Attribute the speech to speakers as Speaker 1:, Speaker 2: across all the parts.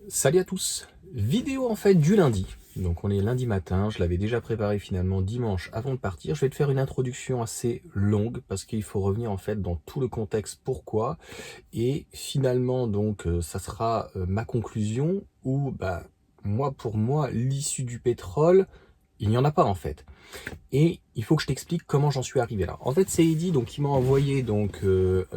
Speaker 1: Salut à tous, vidéo en fait du lundi, donc on est lundi matin, je l'avais déjà préparé finalement dimanche avant de partir. Je vais te faire une introduction assez longue parce qu'il faut revenir en fait dans tout le contexte pourquoi, et finalement donc ça sera ma conclusion où moi pour moi l'issue du pétrole, il n'y en a pas en fait. Et il faut que je t'explique comment j'en suis arrivé là. En fait, c'est Eddy donc qui m'a envoyé donc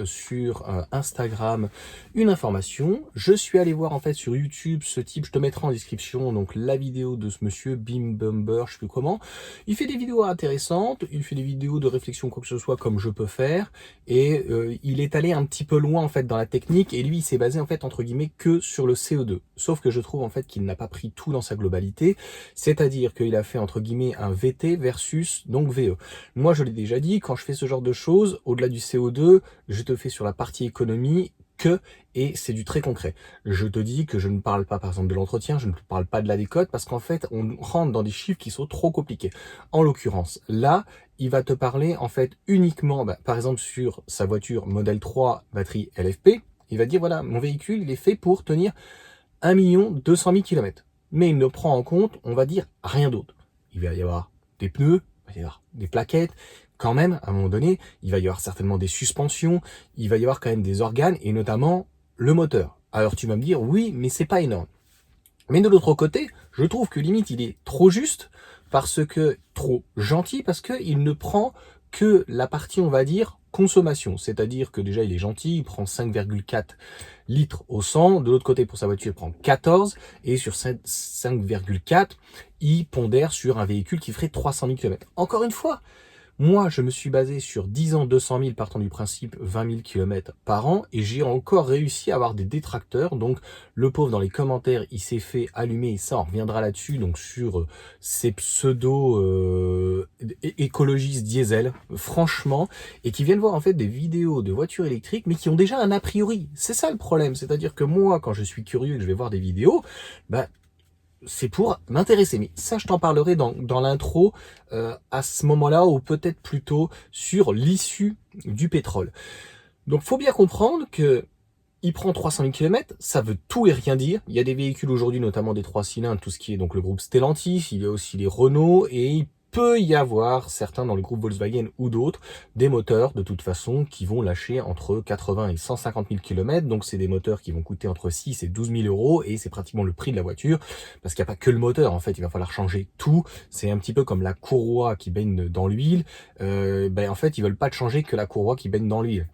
Speaker 1: sur Instagram une information. Je suis allé voir en fait sur YouTube ce type. Je te mettrai en description donc la vidéo de ce monsieur Bim Bumber, je sais plus comment. Il fait des vidéos intéressantes. Il fait des vidéos de réflexion quoi que ce soit comme je peux faire. Et il est allé un petit peu loin en fait dans la technique. Et lui, il s'est basé en fait entre guillemets que sur le CO2. Sauf que je trouve en fait qu'il n'a pas pris tout dans sa globalité. C'est-à-dire qu'il a fait entre guillemets un VT versus donc VE. Moi, je l'ai déjà dit, quand je fais ce genre de choses, au-delà du CO2, je te fais sur la partie économie et c'est du très concret. Je te dis que je ne parle pas par exemple de l'entretien, je ne parle pas de la décote parce qu'en fait, on rentre dans des chiffres qui sont trop compliqués. En l'occurrence, là, il va te parler en fait uniquement, par exemple sur sa voiture Model 3 batterie LFP, il va dire voilà, mon véhicule, il est fait pour tenir 1 200 000 km. Mais il ne prend en compte, on va dire, rien d'autre. Il va y avoir des pneus, il va y avoir des plaquettes, quand même, à un moment donné, il va y avoir certainement des suspensions, il va y avoir quand même des organes, et notamment le moteur. Alors tu vas me dire, oui, mais c'est pas énorme. Mais de l'autre côté, je trouve que limite il est trop juste, parce que trop gentil, parce qu'il ne prend que la partie, on va dire, consommation. C'est-à-dire que déjà il est gentil, il prend 5,4 litres au 100. De l'autre côté, pour sa voiture, il prend 14. Et sur 5,4, il pondère sur un véhicule qui ferait 300 000 km. Encore une fois, moi, je me suis basé sur 10 ans, 200 000, partant du principe 20 000 km par an, et j'ai encore réussi à avoir des détracteurs. Donc, le pauvre, dans les commentaires, il s'est fait allumer, et ça, on reviendra là-dessus, donc sur ces pseudo-écologistes diesel, franchement, et qui viennent voir en fait des vidéos de voitures électriques, mais qui ont déjà un a priori. C'est ça le problème, c'est-à-dire que moi, quand je suis curieux et que je vais voir des vidéos, c'est pour m'intéresser. Mais ça, je t'en parlerai dans l'intro à ce moment-là, ou peut-être plutôt sur l'issue du pétrole. Donc, faut bien comprendre que il prend 300 000 km, ça veut tout et rien dire. Il y a des véhicules aujourd'hui, notamment des 3 cylindres, tout ce qui est donc le groupe Stellantis, il y a aussi les Renault, et il peut y avoir certains dans le groupe Volkswagen ou d'autres, des moteurs de toute façon qui vont lâcher entre 80 et 150 000 km. Donc c'est des moteurs qui vont coûter entre 6 et 12 000 euros, et c'est pratiquement le prix de la voiture, parce qu'il n'y a pas que le moteur, en fait, il va falloir changer tout. C'est un petit peu comme la courroie qui baigne dans l'huile. En fait, ils veulent pas te changer que la courroie qui baigne dans l'huile.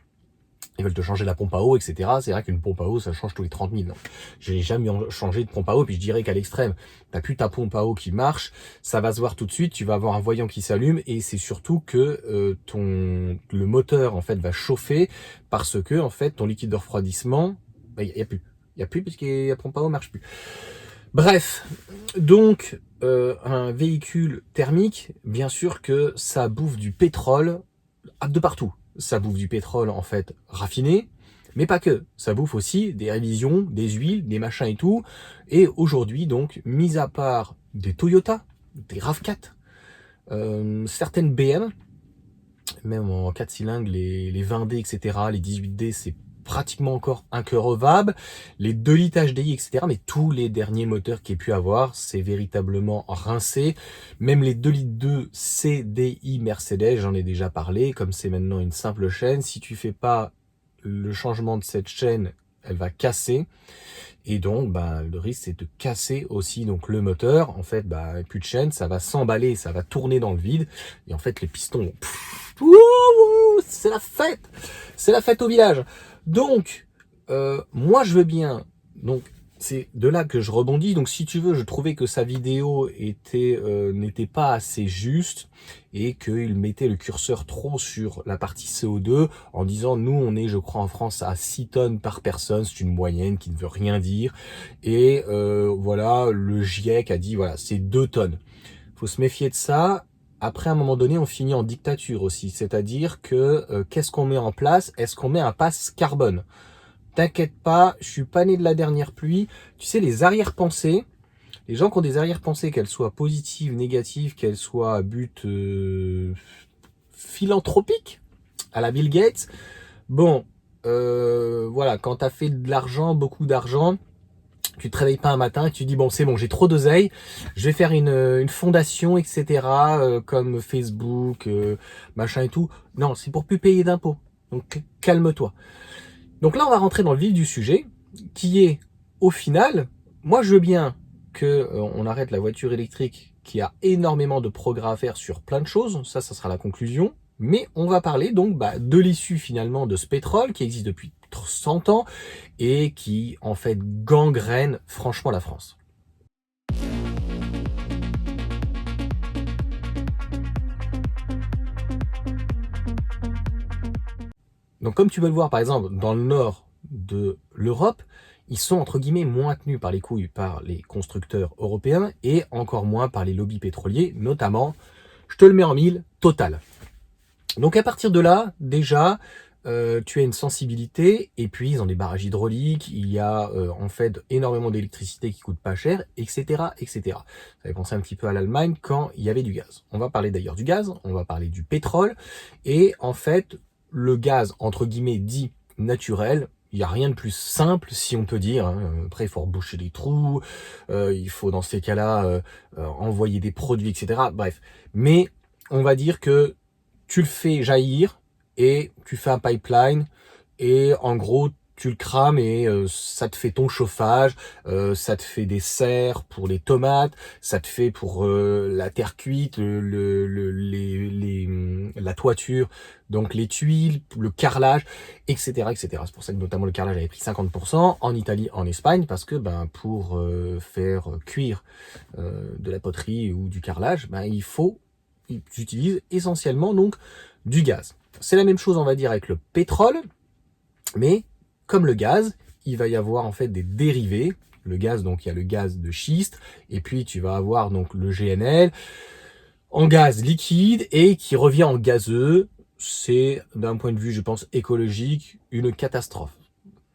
Speaker 1: Ils veulent te changer la pompe à eau, etc. C'est vrai qu'une pompe à eau, ça change tous les 30 000. Donc, j'ai jamais changé de pompe à eau, puis je dirais qu'à l'extrême, t'as plus ta pompe à eau qui marche, ça va se voir tout de suite, tu vas avoir un voyant qui s'allume, et c'est surtout que le moteur en fait va chauffer parce que en fait ton liquide de refroidissement, il y a plus. Il y a plus parce que la pompe à eau marche plus. Bref, donc un véhicule thermique, bien sûr que ça bouffe du pétrole de partout. Ça bouffe du pétrole en fait raffiné, mais pas que. Ça bouffe aussi des révisions, des huiles, des machins et tout. Et aujourd'hui donc, mis à part des Toyota, des RAV4, certaines BM, même en 4 cylindres, les 20D, etc., les 18D, c'est pratiquement encore increvable, les 2 litres HDI, etc., mais tous les derniers moteurs qu'il y ait pu avoir, c'est véritablement rincé. Même les 2 litres 2 CDI Mercedes, j'en ai déjà parlé, comme c'est maintenant une simple chaîne, si tu fais pas le changement de cette chaîne, elle va casser. Et donc, le risque, c'est de casser aussi donc le moteur. En fait, plus de chaîne, ça va s'emballer, ça va tourner dans le vide. Et en fait, les pistons, c'est la fête. C'est la fête au village. Donc, moi, je veux bien. Donc, c'est de là que je rebondis. Donc, si tu veux, je trouvais que sa vidéo n'était pas assez juste et qu'il mettait le curseur trop sur la partie CO2 en disant, nous, on est, je crois, en France à 6 tonnes par personne. C'est une moyenne qui ne veut rien dire. Et voilà, le GIEC a dit, voilà, c'est 2 tonnes. Faut se méfier de ça. Après, à un moment donné, on finit en dictature aussi. C'est-à-dire que qu'est-ce qu'on met en place? Est-ce qu'on met un pass carbone? T'inquiète pas, je suis pas né de la dernière pluie. Tu sais, les arrière-pensées, les gens qui ont des arrière-pensées, qu'elles soient positives, négatives, qu'elles soient à but philanthropique, à la Bill Gates, bon, voilà, quand t'as fait de l'argent, beaucoup d'argent, Tu te réveilles pas un matin et tu dis bon c'est bon, j'ai trop d'oseille, je vais faire une fondation, etc. Comme Facebook, machin et tout. Non, c'est pour plus payer d'impôts. Donc calme-toi. Donc là on va rentrer dans le vif du sujet, qui est au final, moi je veux bien que on arrête la voiture électrique qui a énormément de progrès à faire sur plein de choses, ça sera la conclusion. Mais on va parler donc de l'issue finalement de ce pétrole qui existe depuis 100 ans et qui en fait gangrène franchement la France. Donc comme tu peux le voir par exemple dans le nord de l'Europe, ils sont entre guillemets moins tenus par les couilles par les constructeurs européens et encore moins par les lobbies pétroliers, notamment, je te le mets en mille, Total. Donc à partir de là, déjà, tu as une sensibilité, et puis ils ont des barrages hydrauliques, il y a en fait énormément d'électricité qui coûte pas cher, etc., etc. Ça fait penser un petit peu à l'Allemagne quand il y avait du gaz. On va parler d'ailleurs du gaz, on va parler du pétrole, et en fait, le gaz, entre guillemets, dit naturel, il n'y a rien de plus simple, si on peut dire. Hein. Après, il faut reboucher les trous, il faut dans ces cas-là envoyer des produits, etc. Bref, mais on va dire que tu le fais jaillir et tu fais un pipeline et en gros tu le crames et ça te fait ton chauffage, ça te fait des serres pour les tomates, ça te fait pour la terre cuite, la toiture, donc les tuiles, le carrelage, etc., etc. C'est pour ça que notamment le carrelage avait pris 50% en Italie, en Espagne, parce que pour faire cuire de la poterie ou du carrelage, ils utilisent essentiellement donc du gaz. C'est la même chose, on va dire, avec le pétrole, mais comme le gaz, il va y avoir en fait des dérivés. Le gaz, donc il y a le gaz de schiste, et puis tu vas avoir donc le GNL en gaz liquide et qui revient en gazeux. C'est, d'un point de vue, je pense, écologique, une catastrophe.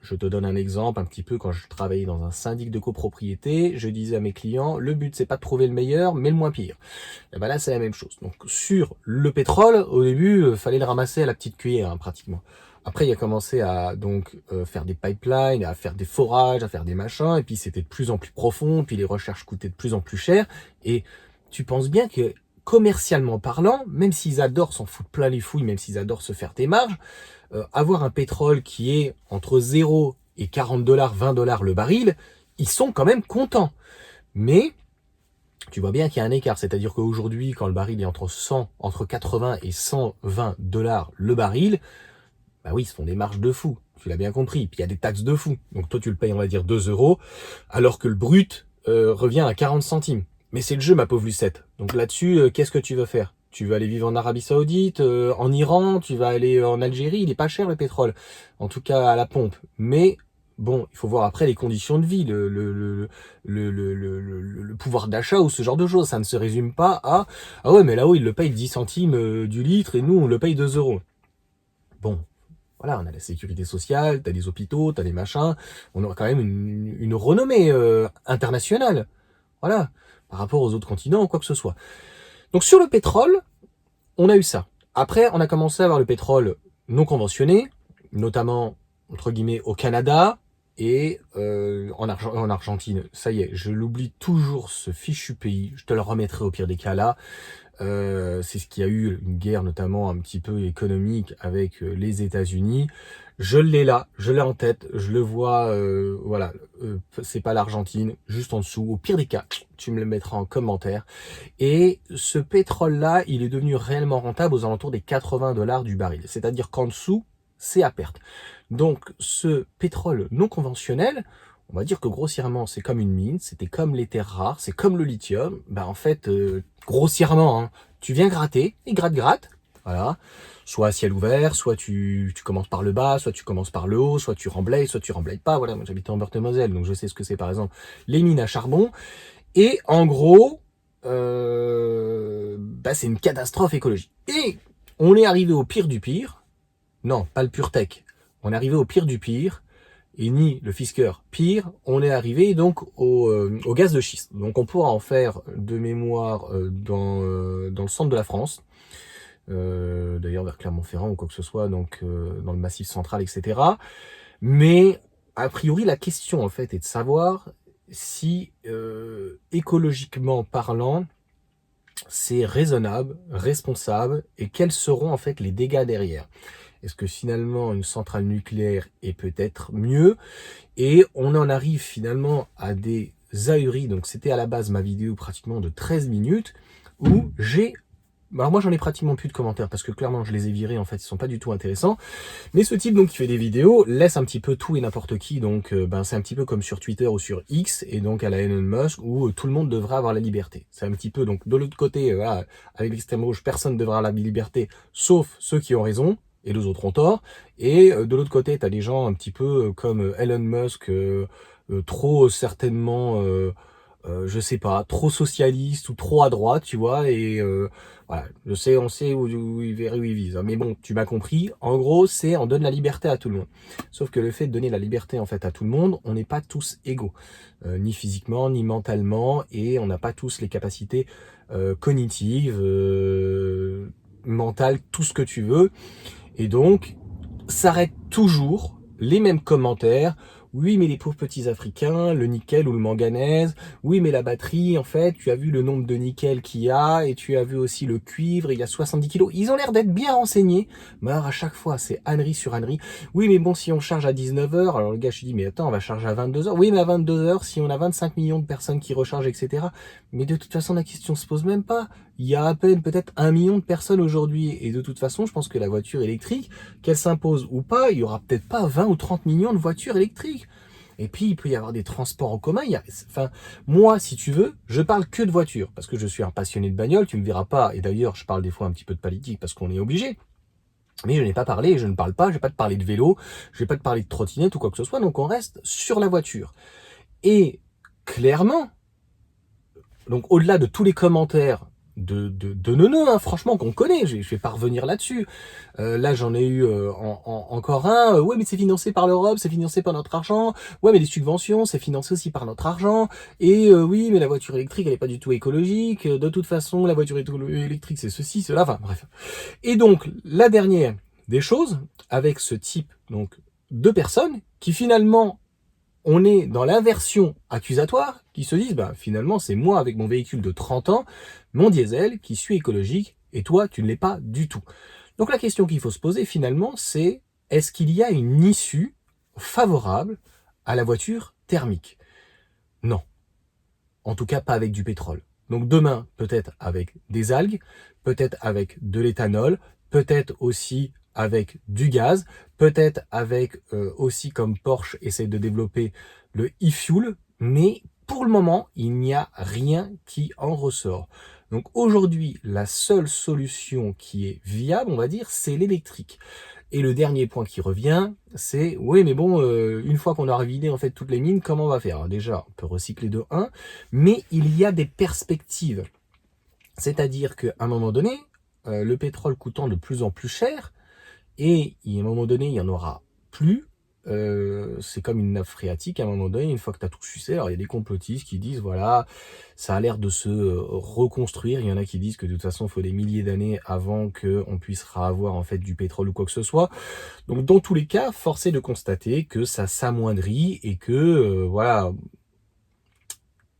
Speaker 1: Je te donne un exemple, un petit peu quand je travaillais dans un syndic de copropriété, je disais à mes clients, le but c'est pas de trouver le meilleur, mais le moins pire. Et là c'est la même chose. Donc sur le pétrole, au début, fallait le ramasser à la petite cuillère, hein, pratiquement. Après, il a commencé à donc faire des pipelines, à faire des forages, à faire des machins, et puis c'était de plus en plus profond, puis les recherches coûtaient de plus en plus cher, et tu penses bien que commercialement parlant, même s'ils adorent s'en foutre plein les fouilles, même s'ils adorent se faire des marges, avoir un pétrole qui est entre 0 et 40 dollars, 20 dollars le baril, ils sont quand même contents. Mais tu vois bien qu'il y a un écart, c'est-à-dire qu'aujourd'hui, quand le baril est entre 80 et 120 dollars le baril, bah oui, ils se font des marges de fou. Tu l'as bien compris. Puis il y a des taxes de fou. Donc toi, tu le payes, on va dire, 2 euros, alors que le brut revient à 40 centimes. Mais c'est le jeu, ma pauvre Lucette. Donc là-dessus, qu'est-ce que tu veux faire? Tu vas aller vivre en Arabie Saoudite, en Iran, tu vas aller en Algérie. Il est pas cher le pétrole, en tout cas à la pompe. Mais bon, il faut voir après les conditions de vie, le pouvoir d'achat ou ce genre de choses. Ça ne se résume pas à ah ouais, mais là-haut il le paye 10 centimes du litre et nous on le paye 2 euros. Bon, voilà, on a la sécurité sociale, t'as des hôpitaux, t'as des machins. On a quand même une renommée internationale. Voilà, par rapport aux autres continents ou quoi que ce soit. Donc sur le pétrole, on a eu ça. Après, on a commencé à avoir le pétrole non conventionné, notamment, entre guillemets, au Canada et en Argentine. Ça y est, je l'oublie toujours, ce fichu pays. Je te le remettrai au pire des cas là. C'est ce qui a eu une guerre notamment un petit peu économique avec les États-Unis. Je l'ai là, je l'ai en tête, je le vois, voilà, c'est pas l'Argentine, juste en dessous. Au pire des cas, tu me le mettras en commentaire. Et ce pétrole-là, il est devenu réellement rentable aux alentours des 80 dollars du baril. C'est-à-dire qu'en dessous, c'est à perte. Donc ce pétrole non conventionnel, on va dire que grossièrement, c'est comme une mine, c'était comme les terres rares, c'est comme le lithium. En fait, grossièrement, hein, tu viens gratter, et gratte, voilà. Soit à ciel ouvert, soit tu commences par le bas, soit tu commences par le haut, soit tu remblayes pas. Voilà, moi j'habite en Meurthe-et-Moselle, donc je sais ce que c'est par exemple les mines à charbon. Et en gros, c'est une catastrophe écologique. Et on est arrivé au pire du pire. Non, pas le PureTech. On est arrivé au pire du pire. Et ni le Fisker pire, on est arrivé donc au gaz de schiste. Donc on pourra en faire de mémoire dans le centre de la France, d'ailleurs vers Clermont-Ferrand ou quoi que ce soit, donc dans le Massif central, etc. Mais a priori la question en fait est de savoir si écologiquement parlant, c'est raisonnable, responsable, et quels seront en fait les dégâts derrière. Est-ce que finalement une centrale nucléaire est peut-être mieux? Et on en arrive finalement à des ahuris. Donc c'était à la base ma vidéo pratiquement de 13 minutes où j'ai... Alors moi j'en ai pratiquement plus de commentaires parce que clairement je les ai virés, en fait ils sont pas du tout intéressants. Mais ce type donc qui fait des vidéos laisse un petit peu tout et n'importe qui, donc c'est un petit peu comme sur Twitter ou sur X, et donc à la Elon Musk où tout le monde devrait avoir la liberté. C'est un petit peu donc de l'autre côté, voilà, avec l'extrême gauche, personne ne devra avoir la liberté sauf ceux qui ont raison et les autres ont tort. Et de l'autre côté, tu as des gens un petit peu comme Elon Musk, trop certainement, je sais pas, trop socialiste ou trop à droite, tu vois, et voilà, je sais, on sait où il vise, hein, mais bon, tu m'as compris. En gros, c'est on donne la liberté à tout le monde. Sauf que le fait de donner la liberté en fait à tout le monde, on n'est pas tous égaux, ni physiquement, ni mentalement, et on n'a pas tous les capacités cognitives, mentales, tout ce que tu veux. Et donc, s'arrêtent toujours les mêmes commentaires. Oui, mais les pauvres petits Africains, le nickel ou le manganèse. Oui, mais la batterie, en fait, tu as vu le nombre de nickel qu'il y a, et tu as vu aussi le cuivre, il y a 70 kilos. Ils ont l'air d'être bien renseignés, mais alors à chaque fois, c'est ânerie sur ânerie. Oui, mais bon, si on charge à 19 heures, alors le gars, je lui dis, mais attends, on va charger à 22 heures. Oui, mais à 22 heures, si on a 25 millions de personnes qui rechargent, etc. Mais de toute façon, la question se pose même pas. Il y a à peine peut-être 1 million de personnes aujourd'hui, et de toute façon, je pense que la voiture électrique, qu'elle s'impose ou pas, il y aura peut-être pas 20 ou 30 millions de voitures électriques. Et puis, il peut y avoir des transports en commun. Enfin, moi, si tu veux, je parle que de voitures, parce que je suis un passionné de bagnole, tu me verras pas. Et d'ailleurs, je parle des fois un petit peu de politique, parce qu'on est obligé. Mais je n'ai pas parlé, je ne parle pas, je vais pas te parler de vélo, je vais pas te parler de trottinette ou quoi que ce soit, donc on reste sur la voiture. Et clairement, donc au-delà de tous les commentaires de neuneux, hein, franchement, qu'on connaît, je vais pas revenir là-dessus. Là, j'en ai eu encore un. Ouais, mais c'est financé par l'Europe, c'est financé par notre argent. Ouais, mais les subventions, c'est financé aussi par notre argent. Et oui, mais la voiture électrique, elle est pas du tout écologique. De toute façon, la voiture électrique, c'est ceci, cela. Enfin, bref. Et donc, la dernière des choses, avec ce type donc de personnes qui finalement on est dans l'inversion accusatoire, qui se disent, bah, finalement, c'est moi avec mon véhicule de 30 ans, mon diesel, qui suis écologique, et toi, tu ne l'es pas du tout. Donc la question qu'il faut se poser finalement, c'est est-ce qu'il y a une issue favorable à la voiture thermique? Non. En tout cas, pas avec du pétrole. Donc demain, peut-être avec des algues, peut-être avec de l'éthanol, peut-être aussi avec du gaz, peut-être avec aussi comme Porsche essaie de développer le e-fuel, mais pour le moment, il n'y a rien qui en ressort. Donc aujourd'hui, la seule solution qui est viable, on va dire, c'est l'électrique. Et le dernier point qui revient, c'est oui, mais bon, une fois qu'on aura vidé en fait toutes les mines, comment on va faire? Alors déjà, on peut recycler de 1, mais il y a des perspectives. C'est-à-dire qu'à un moment donné, le pétrole coûtant de plus en plus cher, et à un moment donné, il n'y en aura plus. C'est comme une nappe phréatique, à un moment donné, une fois que tu as tout sucé, alors il y a des complotistes qui disent, voilà, ça a l'air de se reconstruire. Il y en a qui disent que de toute façon, il faut des milliers d'années avant qu'on puisse avoir en fait du pétrole ou quoi que ce soit. Donc dans tous les cas, force est de constater que ça s'amoindrit et que, voilà,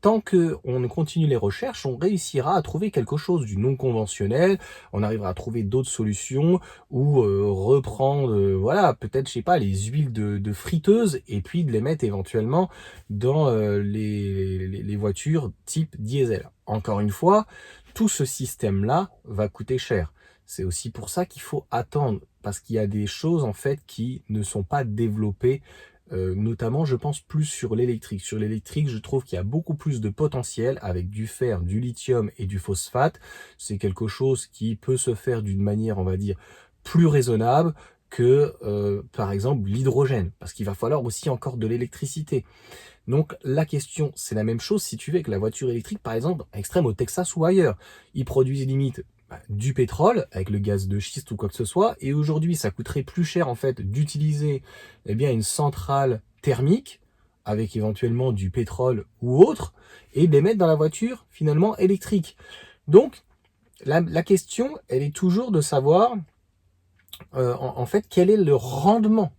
Speaker 1: tant qu'on continue les recherches, on réussira à trouver quelque chose du non conventionnel, on arrivera à trouver d'autres solutions ou reprendre, voilà, peut-être, je sais pas, les huiles de friteuse et puis de les mettre éventuellement dans les voitures type diesel. Encore une fois, tout ce système-là va coûter cher. C'est aussi pour ça qu'il faut attendre, parce qu'il y a des choses en fait qui ne sont pas développées, notamment je pense plus sur l'électrique. Sur l'électrique, je trouve qu'il y a beaucoup plus de potentiel avec du fer, du lithium et du phosphate. C'est quelque chose qui peut se faire d'une manière, on va dire, plus raisonnable que par exemple l'hydrogène, parce qu'il va falloir aussi encore de l'électricité. Donc la question, c'est la même chose si tu veux avec la voiture électrique, par exemple, à extrême au Texas ou ailleurs. Ils produisent limite du pétrole avec le gaz de schiste ou quoi que ce soit, et aujourd'hui ça coûterait plus cher en fait d'utiliser eh bien une centrale thermique avec éventuellement du pétrole ou autre, et de les mettre dans la voiture finalement électrique. Donc la question, elle est toujours de savoir en fait quel est le rendement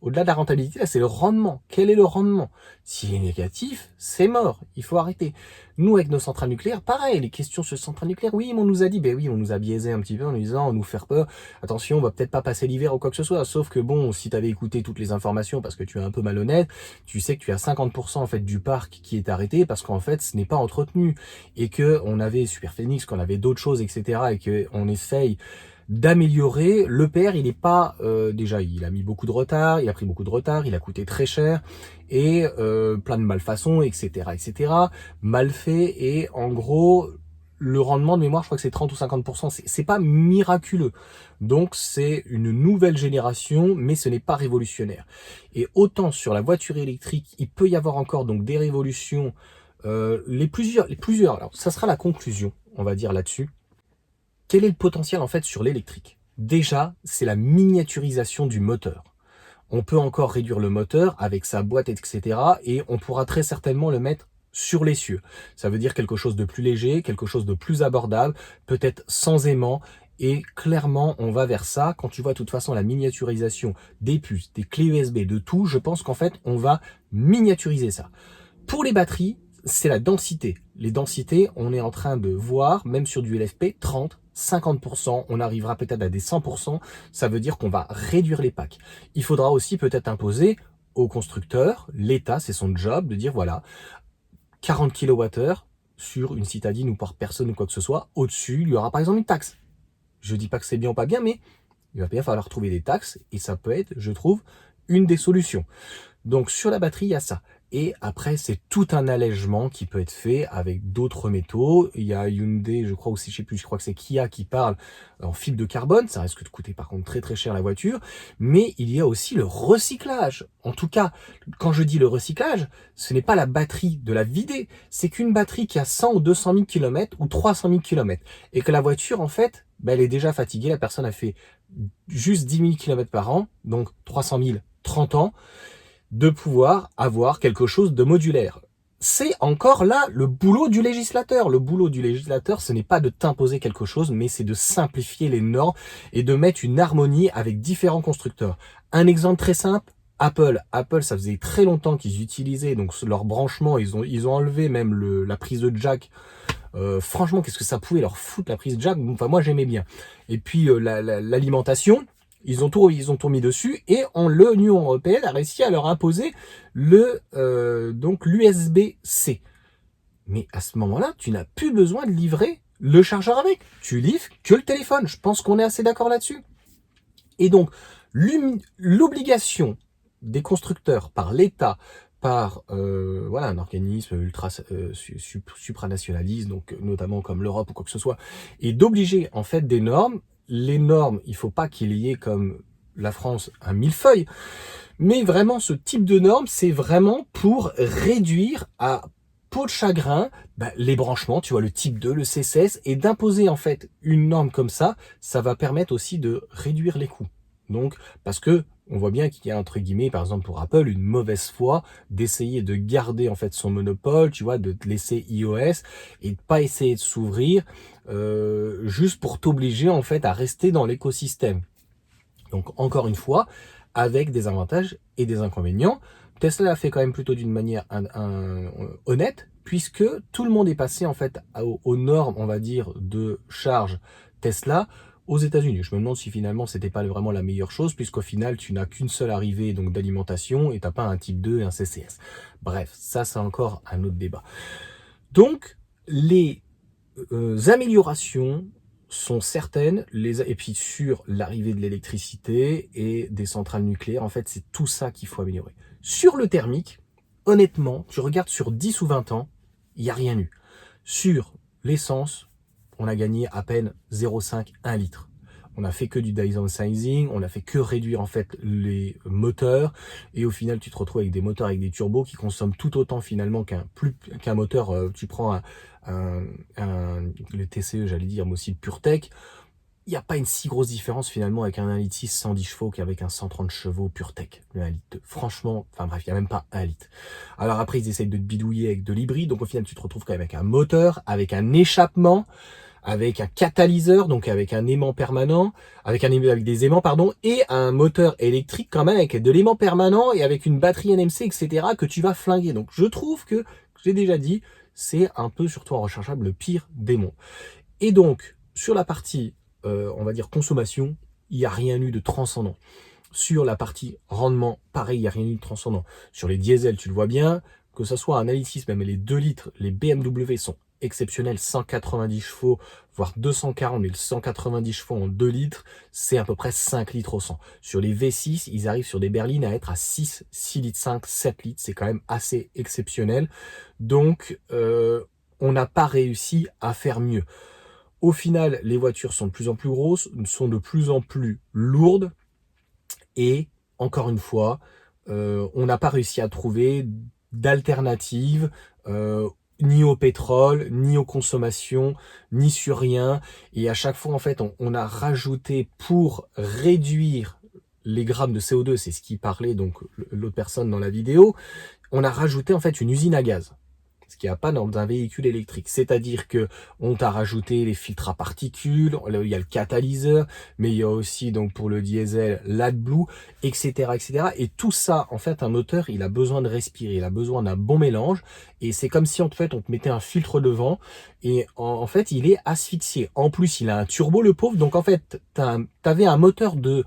Speaker 1: Au-delà de la rentabilité, là, c'est le rendement. Quel est le rendement? S'il est négatif, c'est mort. Il faut arrêter. Nous, avec nos centrales nucléaires, pareil, les questions sur les centrales nucléaires, oui, mais on nous a dit, ben oui, on nous a biaisé un petit peu en nous disant, on nous faire peur. Attention, on va peut-être pas passer l'hiver ou quoi que ce soit. Sauf que bon, si tu avais écouté toutes les informations parce que tu es un peu malhonnête, tu sais que tu as 50% en fait du parc qui est arrêté parce qu'en fait, ce n'est pas entretenu et que on avait Superphénix, qu'on avait d'autres choses, etc. et que on essaye d'améliorer. L'EPR, il n'est pas déjà, il a mis beaucoup de retard, il a pris beaucoup de retard, il a coûté très cher et plein de malfaçons, etc., mal fait et en gros le rendement de mémoire, je crois que c'est 30 ou 50%, c'est pas miraculeux. Donc c'est une nouvelle génération, mais ce n'est pas révolutionnaire. Et autant sur la voiture électrique, il peut y avoir encore donc des révolutions, les plusieurs. Alors ça sera la conclusion, on va dire là-dessus. Quel est le potentiel en fait sur l'électrique? Déjà, c'est la miniaturisation du moteur. On peut encore réduire le moteur avec sa boîte, etc. et on pourra très certainement le mettre sur l'essieu. Ça veut dire quelque chose de plus léger, quelque chose de plus abordable, peut-être sans aimant. Et clairement, on va vers ça. Quand tu vois de toute façon la miniaturisation des puces, des clés USB, de tout, je pense qu'en fait, on va miniaturiser ça. Pour les batteries, c'est la densité. Les densités, on est en train de voir, même sur du LFP, 30, 50%, on arrivera peut-être à des 100%, ça veut dire qu'on va réduire les packs. Il faudra aussi peut-être imposer aux constructeurs, l'État, c'est son job, de dire voilà, 40 kWh sur une citadine ou par personne ou quoi que ce soit, au-dessus, il y aura par exemple une taxe. Je dis pas que c'est bien ou pas bien, mais il va bien falloir trouver des taxes, et ça peut être, je trouve, une des solutions. Donc sur la batterie, il y a ça. Et après, c'est tout un allègement qui peut être fait avec d'autres métaux. Il y a Hyundai, je crois aussi, je sais plus, je crois que c'est Kia qui parle en fibre de carbone. Ça risque de coûter par contre très très cher la voiture. Mais il y a aussi le recyclage. En tout cas, quand je dis le recyclage, ce n'est pas la batterie de la vider. C'est qu'une batterie qui a 100 ou 200 000 km ou 300 000 km. Et que la voiture, en fait, ben, elle est déjà fatiguée. La personne a fait juste 10 000 km par an. Donc 300 000, 30 ans. De pouvoir avoir quelque chose de modulaire. C'est encore là le boulot du législateur. Le boulot du législateur, ce n'est pas de t'imposer quelque chose, mais c'est de simplifier les normes et de mettre une harmonie avec différents constructeurs. Un exemple très simple, Apple. Apple, ça faisait très longtemps qu'ils utilisaient donc leur branchement, ils ont enlevé même la prise de jack. Franchement, qu'est-ce que ça pouvait leur foutre la prise jack? Enfin, moi j'aimais bien. Et puis l'alimentation. Ils ont tout mis dessus et l'Union européenne a réussi à leur imposer donc l'USB-C. Mais à ce moment-là, tu n'as plus besoin de livrer le chargeur avec. Tu livres que le téléphone. Je pense qu'on est assez d'accord là-dessus. Et donc, l'obligation des constructeurs par l'État, par voilà un organisme supranationaliste, donc notamment comme l'Europe ou quoi que ce soit, et d'obliger en fait des normes. Les normes, il faut pas qu'il y ait comme la France un millefeuille, mais vraiment ce type de normes, c'est vraiment pour réduire à peau de chagrin les branchements, tu vois, le type 2, le C16, et d'imposer en fait une norme comme ça va permettre aussi de réduire les coûts. Donc, parce que on voit bien qu'il y a entre guillemets, par exemple pour Apple, une mauvaise foi d'essayer de garder en fait son monopole, tu vois, de te laisser iOS et de pas essayer de s'ouvrir juste pour t'obliger en fait à rester dans l'écosystème. Donc encore une fois, avec des avantages et des inconvénients. Tesla l'a fait quand même plutôt d'une manière honnête, puisque tout le monde est passé en fait aux normes, on va dire, de charge Tesla aux États-Unis. Je me demande si finalement c'était pas vraiment la meilleure chose, puisqu'au final tu n'as qu'une seule arrivée donc d'alimentation et t'as pas un type 2 et un CCS. Bref, ça c'est encore un autre débat. Donc les améliorations sont certaines, et puis sur l'arrivée de l'électricité et des centrales nucléaires, en fait c'est tout ça qu'il faut améliorer. Sur le thermique, honnêtement, tu regardes sur 10 ou 20 ans, il n'y a rien eu. Sur l'essence, on a gagné à peine 0,5, 1 litre. On a fait que du downsizing, on a fait que réduire en fait les moteurs, et au final tu te retrouves avec des moteurs avec des turbos qui consomment tout autant finalement qu'un moteur. Tu prends le TCE, j'allais dire, mais aussi le PureTech. Il n'y a pas une si grosse différence finalement avec un 1,6 litre 110 chevaux qu'avec un 130 chevaux PureTech, le 1 litre 2. Franchement, enfin bref, il n'y a même pas 1 litre. Alors après, ils essayent de te bidouiller avec de l'hybride, donc au final, tu te retrouves quand même avec un moteur, avec un échappement, avec un catalyseur, donc avec un aimant permanent, avec des aimants, pardon, et un moteur électrique quand même avec de l'aimant permanent et avec une batterie NMC, etc., que tu vas flinguer. Donc je trouve que, j'ai déjà dit, c'est un peu, surtout en rechargeable, le pire des mondes. Et donc, sur la partie, on va dire, consommation, il n'y a rien eu de transcendant. Sur la partie rendement, pareil, il n'y a rien eu de transcendant. Sur les diesels, tu le vois bien, que ce soit un analysis, même les 2 litres, les BMW sont exceptionnels, 190 chevaux, voire 240, mais le 190 chevaux en 2 litres, c'est à peu près 5 litres au 100. Sur les V6, ils arrivent sur des berlines à être à 6 litres 5, 7 litres, c'est quand même assez exceptionnel. Donc, on n'a pas réussi à faire mieux. Au final, les voitures sont de plus en plus grosses, sont de plus en plus lourdes, et encore une fois, on n'a pas réussi à trouver d'alternative, ni au pétrole, ni aux consommations, ni sur rien. Et à chaque fois, en fait, on a rajouté pour réduire les grammes de CO2, c'est ce qui parlait donc l'autre personne dans la vidéo, on a rajouté en fait une usine à gaz. Ce qu'il n'y a pas dans un véhicule électrique. C'est-à-dire que on t'a rajouté les filtres à particules, il y a le catalyseur, mais il y a aussi donc pour le diesel l'AdBlue, etc., etc. Et tout ça, en fait, un moteur, il a besoin de respirer, il a besoin d'un bon mélange. Et c'est comme si en fait on te mettait un filtre devant et en fait il est asphyxié. En plus, il a un turbo le pauvre. Donc en fait, t'avais un moteur de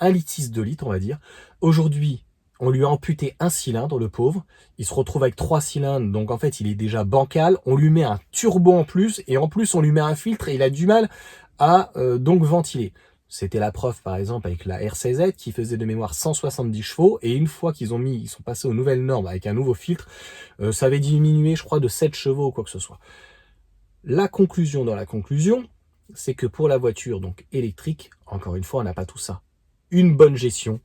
Speaker 1: 1,6 litre, 2 litres, on va dire. Aujourd'hui, on lui a amputé un cylindre, le pauvre. Il se retrouve avec 3 cylindres, donc en fait, il est déjà bancal. On lui met un turbo en plus, et en plus, on lui met un filtre, et il a du mal à donc ventiler. C'était la preuve, par exemple, avec la RCZ, qui faisait de mémoire 170 chevaux, et une fois qu'ils ils sont passés aux nouvelles normes avec un nouveau filtre, ça avait diminué, je crois, de 7 chevaux ou quoi que ce soit. La conclusion dans la conclusion, c'est que pour la voiture donc électrique, encore une fois, on n'a pas tout ça. Une bonne gestion,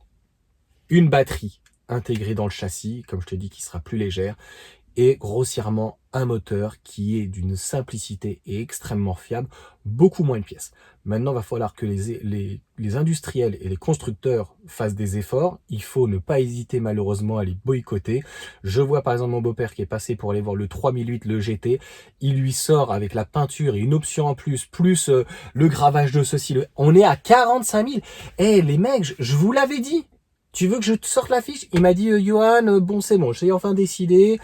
Speaker 1: une batterie intégrée dans le châssis, comme je te dis, qui sera plus légère, et grossièrement un moteur qui est d'une simplicité et extrêmement fiable, beaucoup moins de pièces. Maintenant, il va falloir que les industriels et les constructeurs fassent des efforts. Il faut ne pas hésiter malheureusement à les boycotter. Je vois par exemple mon beau-père qui est passé pour aller voir le 3008, le GT. Il lui sort avec la peinture et une option en plus, plus le gravage de ceci. On est à 45 000. Eh les mecs, je vous l'avais dit. Tu veux que je te sorte la fiche? Il m'a dit, Johan, bon c'est bon, j'ai enfin décidé.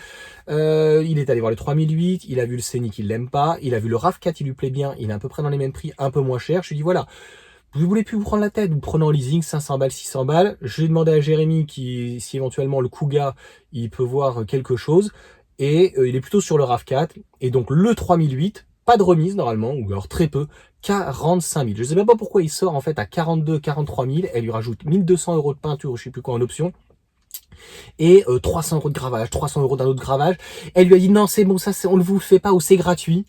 Speaker 1: Il est allé voir le 3008, il a vu le Scénic, il l'aime pas. Il a vu le RAV4, il lui plaît bien. Il est à peu près dans les mêmes prix, un peu moins cher. Je lui ai dit, voilà, vous voulez plus vous prendre la tête, vous prenez en leasing 500 balles, 600 balles. Je vais demander à Jérémy si éventuellement le Kuga, il peut voir quelque chose. Et il est plutôt sur le RAV4. Et donc le 3008, pas de remise normalement, ou alors très peu, 45 000. Je sais même pas pourquoi il sort en fait à 42, 43 000. Elle lui rajoute 1200 € de peinture, je sais plus quoi en option. Et 300 € de gravage, 300 € d'un autre gravage. Elle lui a dit non c'est bon, ça on ne vous le fait pas ou c'est gratuit.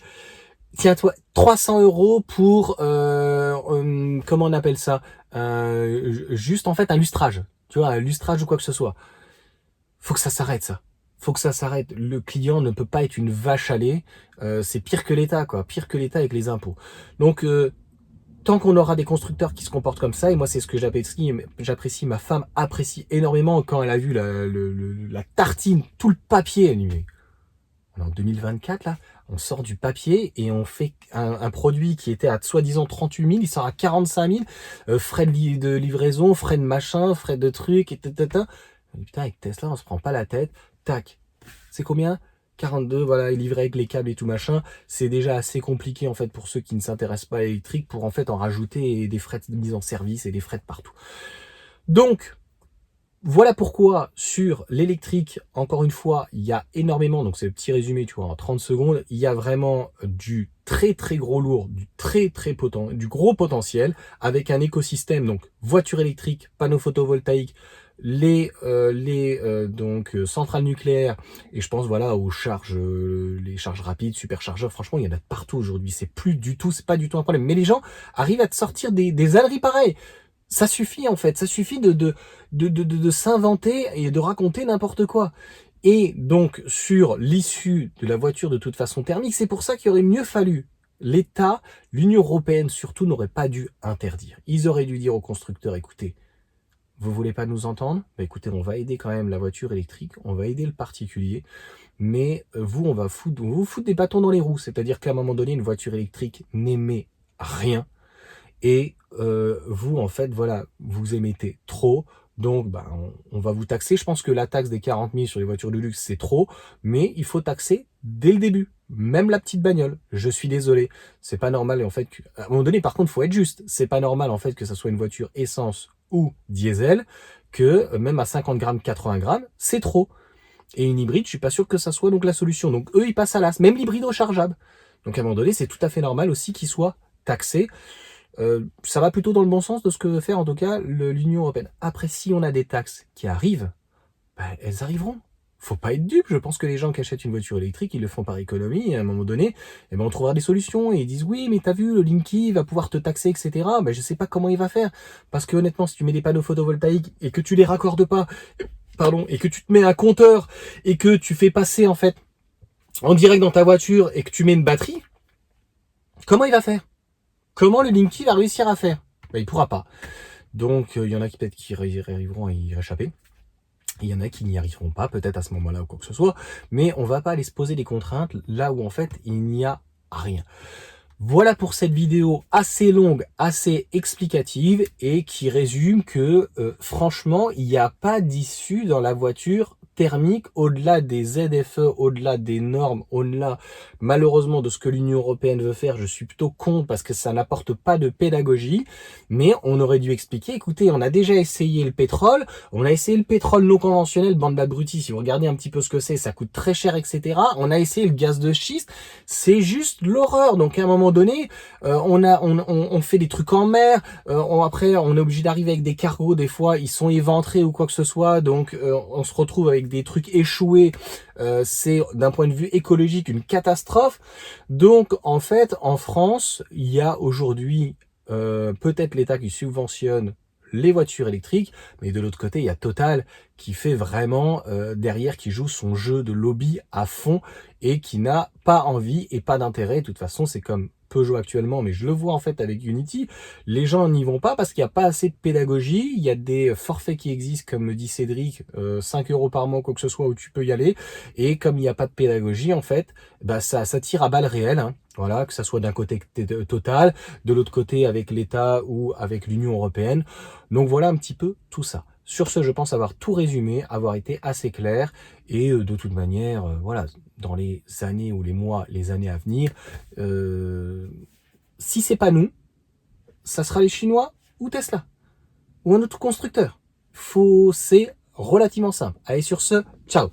Speaker 1: Tiens-toi, 300 € pour, comment on appelle ça, juste en fait un lustrage. Tu vois, un lustrage ou quoi que ce soit. Faut que ça s'arrête ça. Faut que ça s'arrête. Le client ne peut pas être une vache à lait. C'est pire que l'État, quoi. Pire que l'État avec les impôts. Donc, tant qu'on aura des constructeurs qui se comportent comme ça, et moi c'est ce que j'apprécie, ma femme apprécie énormément quand elle a vu la tartine, tout le papier, elle dit, mais on est en 2024 là, on sort du papier et on fait un produit qui était à soi-disant 38 000, il sort à 45 000, frais de livraison, frais de machin, frais de trucs, et tata. Putain, avec Tesla, on se prend pas la tête. Tac. C'est combien? 42, voilà, et livré avec les câbles et tout machin. C'est déjà assez compliqué en fait pour ceux qui ne s'intéressent pas à l'électrique pour en fait en rajouter des frais de mise en service et des frais de partout. Donc, voilà pourquoi sur l'électrique, encore une fois, il y a énormément, donc c'est le petit résumé, tu vois, en 30 secondes, il y a vraiment du très très gros lourd, du gros potentiel, avec un écosystème, donc voiture électrique, panneaux photovoltaïques, donc centrales nucléaires, et je pense voilà aux charges, les charges rapides, superchargeurs, franchement il y en a partout aujourd'hui, c'est pas du tout un problème, mais les gens arrivent à te sortir des âneries pareilles. Ça suffit en fait, ça suffit de s'inventer et de raconter n'importe quoi. Et donc sur l'issue de la voiture de toute façon thermique, c'est pour ça qu'il aurait mieux fallu l'État, l'Union européenne surtout n'aurait pas dû interdire. Ils auraient dû dire aux constructeurs, écoutez, vous voulez pas nous entendre? Bah écoutez, on va aider quand même la voiture électrique, on va aider le particulier. mais vous, on va vous foutre des bâtons dans les roues. C'est-à-dire qu'à un moment donné, une voiture électrique n'émet rien. Et vous, en fait, voilà, vous émettez trop. Donc, ben, on va vous taxer. Je pense que la taxe des 40 000 sur les voitures de luxe, c'est trop. Mais il faut taxer dès le début. Même la petite bagnole. Je suis désolé. C'est pas normal, en fait. À un moment donné, par contre, faut être juste. C'est pas normal, en fait, que ça soit une voiture essence ou diesel, que même à 50 grammes, 80 grammes, c'est trop. Et une hybride, je suis pas sûr que ça soit donc la solution. Donc, eux, ils passent à l'as. Même l'hybride rechargeable. Donc, à un moment donné, c'est tout à fait normal aussi qu'ils soient taxés. Ça va plutôt dans le bon sens de ce que veut faire en tout cas l'Union européenne. Après, si on a des taxes qui arrivent, ben, elles arriveront. Faut pas être dupe. Je pense que les gens qui achètent une voiture électrique, ils le font par économie. Et à un moment donné, eh ben, on trouvera des solutions. Et ils disent oui, mais t'as vu, le Linky va pouvoir te taxer, etc. Ben, je sais pas comment il va faire. Parce que honnêtement, si tu mets des panneaux photovoltaïques et que tu les raccordes pas, pardon, et que tu te mets un compteur et que tu fais passer en fait en direct dans ta voiture et que tu mets une batterie, comment il va faire? Comment le Linky va réussir à faire? Ben, il pourra pas. Donc, il y en a qui peut-être qui arriveront à y échapper. Il y en a qui n'y arriveront pas, peut-être à ce moment-là ou quoi que ce soit. Mais on va pas aller se poser des contraintes là où en fait il n'y a rien. Voilà pour cette vidéo assez longue, assez explicative et qui résume que franchement, il n'y a pas d'issue dans la voiture thermique au-delà des ZFE, au-delà des normes, au-delà malheureusement de ce que l'Union européenne veut faire. Je suis plutôt contre parce que ça n'apporte pas de pédagogie, mais on aurait dû expliquer, écoutez, on a déjà essayé le pétrole, on a essayé le pétrole non conventionnel, bande d'abrutis, si vous regardez un petit peu ce que c'est, ça coûte très cher, etc. On a essayé le gaz de schiste, c'est juste l'horreur. Donc à un moment donné, on fait des trucs en mer, après on est obligé d'arriver avec des cargos, des fois ils sont éventrés ou quoi que ce soit, donc on se retrouve avec des trucs échoués, c'est d'un point de vue écologique une catastrophe. Donc en fait en France il y a aujourd'hui peut-être l'État qui subventionne les voitures électriques, mais de l'autre côté il y a Total qui fait vraiment derrière, qui joue son jeu de lobby à fond et qui n'a pas envie et pas d'intérêt. De toute façon c'est comme Peugeot actuellement, mais je le vois en fait avec Unity, les gens n'y vont pas parce qu'il n'y a pas assez de pédagogie. Il y a des forfaits qui existent, comme le dit Cédric, 5 € par mois, quoi que ce soit, où tu peux y aller, et comme il n'y a pas de pédagogie en fait, bah ça tire à balles réelles, hein. Voilà, que ça soit d'un côté Total, de l'autre côté avec l'État ou avec l'Union européenne. Donc voilà un petit peu tout ça. Sur ce, je pense avoir tout résumé, avoir été assez clair, et de toute manière, voilà, dans les années ou les mois, les années à venir, si c'est pas nous, ça sera les Chinois ou Tesla, ou un autre constructeur. C'est relativement simple. Allez, sur ce, ciao!